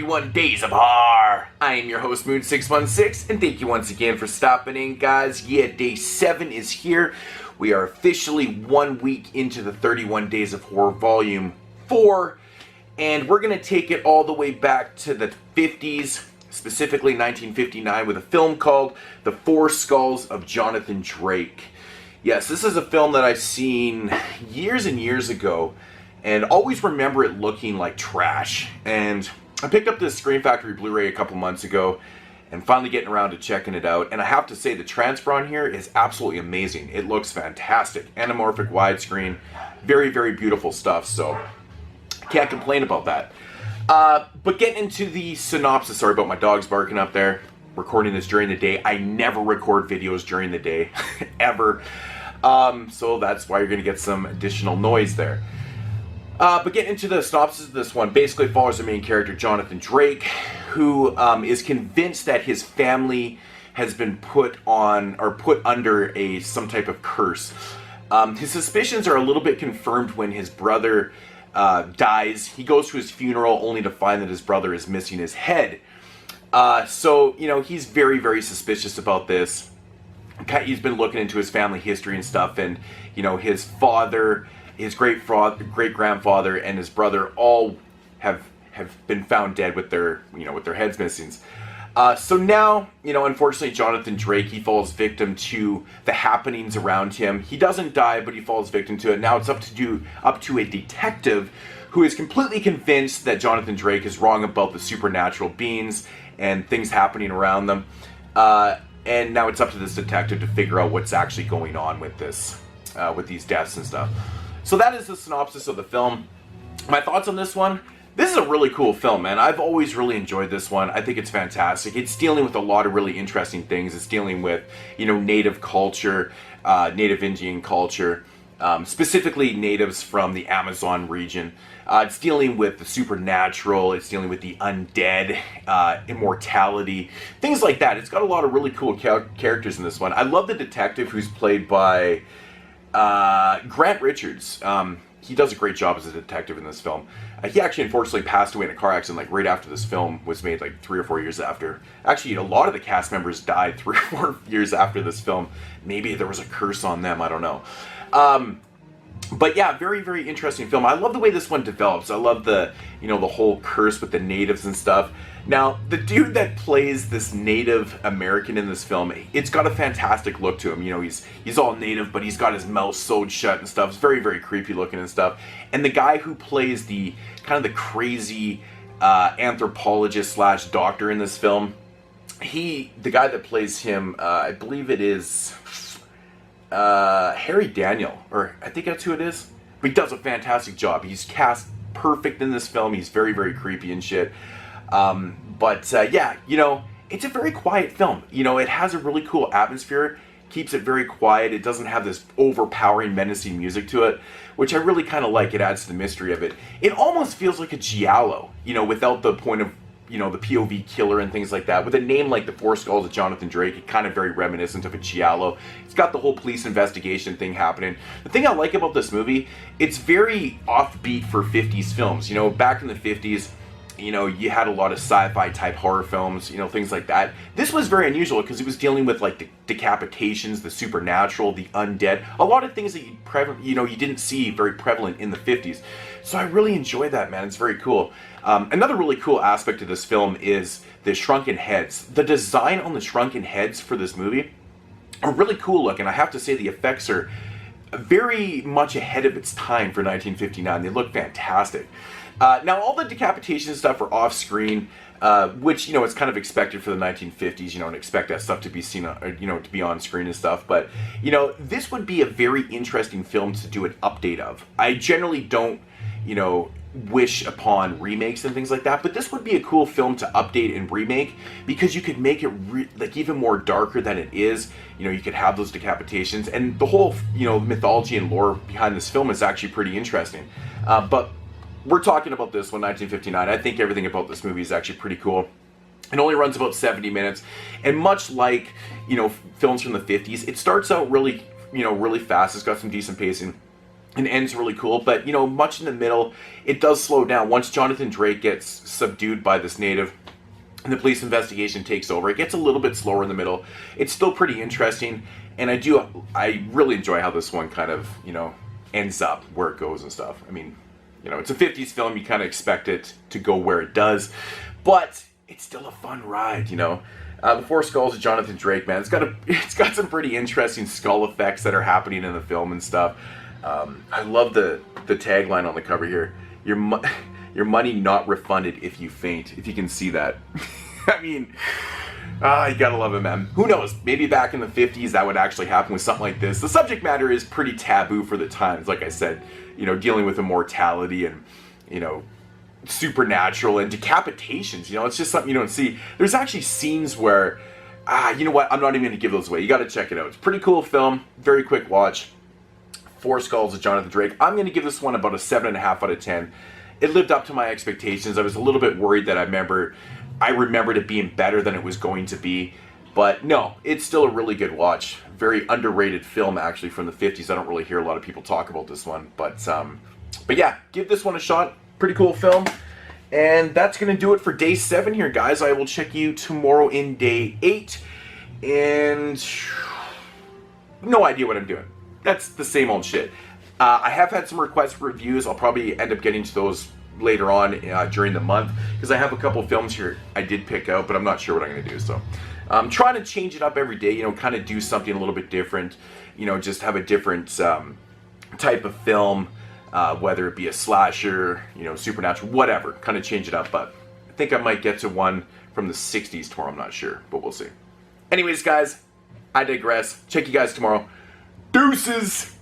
31 Days of Horror. I am your host, Moon616, and thank you once again for stopping in, guys. Yeah, day 7 is here. We are officially 1 week into the 31 Days of Horror Volume 4, and we're going to take it all the way back to the 50s, specifically 1959, with a film called The Four Skulls of Jonathan Drake. Yes, this is a film that I've seen years and years ago, and always remember it looking like trash. And I picked up this Scream Factory Blu-ray a couple months ago, and finally getting around to checking it out. And I have to say, the transfer on here is absolutely amazing. It looks fantastic. Anamorphic widescreen, very, very beautiful stuff, so can't complain about that. But getting into the synopsis, sorry about my dogs barking up there. Recording this during the day. I never record videos during the day, ever. So that's why you're going to get some additional noise there. But getting into the synopsis of this one, basically follows the main character, Jonathan Drake, who is convinced that his family has been put under some type of curse. His suspicions are a little bit confirmed when his brother dies. He goes to his funeral only to find that his brother is missing his head. So, you know, he's very, very suspicious about this. He's been looking into his family history and stuff, and, you know, his father, his great-grandfather, and his brother all have been found dead with their heads missing. So now, you know, unfortunately, Jonathan Drake, he falls victim to the happenings around him. He doesn't die, but he falls victim to it. Now it's up to a detective who is completely convinced that Jonathan Drake is wrong about the supernatural beings and things happening around them. And now it's up to this detective to figure out what's actually going on with this, with these deaths and stuff. So that is the synopsis of the film. My thoughts on this one? This is a really cool film, man. I've always really enjoyed this one. I think it's fantastic. It's dealing with a lot of really interesting things. It's dealing with, you know, native culture, native Indian culture, specifically natives from the Amazon region. It's dealing with the supernatural. It's dealing with the undead, immortality, things like that. It's got a lot of really cool characters in this one. I love the detective who's played by Grant Richards. He does a great job as a detective in this film. He actually unfortunately passed away in a car accident like right after this film was made, like 3 or 4 years after. Actually, a lot of the cast members died 3 or 4 years after this film. Maybe there was a curse on them, I don't know. But yeah, very, very interesting film. I love the way this one develops. I love the, you know, the whole curse with the natives and stuff. Now, the dude that plays this Native American in this film, it's got a fantastic look to him. You know, he's all native, but he's got his mouth sewed shut and stuff. It's very, very creepy looking and stuff. And the guy who plays the kind of the crazy anthropologist slash doctor in this film, the guy that plays him, I believe it is Harry Daniel, or I think that's who it is. But he does a fantastic job. He's cast perfect in this film. He's very, very creepy and shit. Yeah, you know, it's a very quiet film. You know, it has a really cool atmosphere, keeps it very quiet. It doesn't have this overpowering, menacing music to it, which I really kind of like. It adds to the mystery of it. It almost feels like a giallo, you know, without the point of, you know, the POV killer and things like that. With a name like The Four Skulls of Jonathan Drake, it's kind of very reminiscent of a giallo. It's got the whole police investigation thing happening. The thing I like about this movie, it's very offbeat for 50s films. You know, back in the 50s, you know, you had a lot of sci-fi type horror films, you know, things like that. This was very unusual because it was dealing with like the decapitations, the supernatural, the undead, a lot of things that you didn't see very prevalent in the 50s. So I really enjoy that, man. It's very cool. Another really cool aspect of this film is the shrunken heads. The design on the shrunken heads for this movie are really cool looking. I have to say the effects are very much ahead of its time for 1959. They look fantastic. Now, all the decapitation stuff are off-screen, which, you know, it's kind of expected for the 1950s, you know, and expect that stuff to be seen, you know, to be on screen and stuff. But, you know, this would be a very interesting film to do an update of. I generally don't, you know, wish upon remakes and things like that, but this would be a cool film to update and remake because you could make it like even more darker than it is. You know, you could have those decapitations, and the whole, you know, mythology and lore behind this film is actually pretty interesting. But we're talking about this one, 1959. I think everything about this movie is actually pretty cool. It only runs about 70 minutes, and much like, you know, films from the 50s, it starts out really, you know, really fast. It's got some decent pacing. and ends really cool. But, you know, much in the middle, it does slow down. Once Jonathan Drake gets subdued by this native and the police investigation takes over, it gets a little bit slower in the middle. It's still pretty interesting, and I really enjoy how this one kind of, you know, ends up, where it goes and stuff. I mean, you know, it's a 50s film, you kind of expect it to go where it does, but it's still a fun ride, you know. The Four Skulls of Jonathan Drake, man, it's got some pretty interesting skull effects that are happening in the film and stuff. I love the tagline on the cover here. Your money not refunded if you faint. If you can see that. I mean, you gotta love it, man. Who knows? Maybe back in the 50s that would actually happen with something like this. The subject matter is pretty taboo for the times. Like I said, you know, dealing with immortality and, you know, supernatural and decapitations. You know, it's just something you don't see. There's actually scenes where, you know what? I'm not even gonna give those away. You gotta check it out. It's a pretty cool film. Very quick watch. Four Skulls of Jonathan Drake. I'm gonna give this one about a 7.5 out of 10. It lived up to my expectations. I was a little bit worried that I remembered it being better than it was going to be. But no, it's still a really good watch. Very underrated film, actually, from the 50s. I don't really hear a lot of people talk about this one. But yeah, give this one a shot. Pretty cool film. And that's going to do it for day 7 here, guys. I will check you tomorrow in day 8. And no idea what I'm doing. That's the same old shit. I have had some requests for reviews. I'll probably end up getting to those later on during the month, because I have a couple films here I did pick out, but I'm not sure what I'm going to do. So I'm trying to change it up every day, you know, kind of do something a little bit different, you know, just have a different type of film, whether it be a slasher, you know, supernatural, whatever, kind of change it up. But I think I might get to one from the 60s tomorrow. I'm not sure, but we'll see. Anyways, guys, I digress. Check you guys tomorrow. Deuces!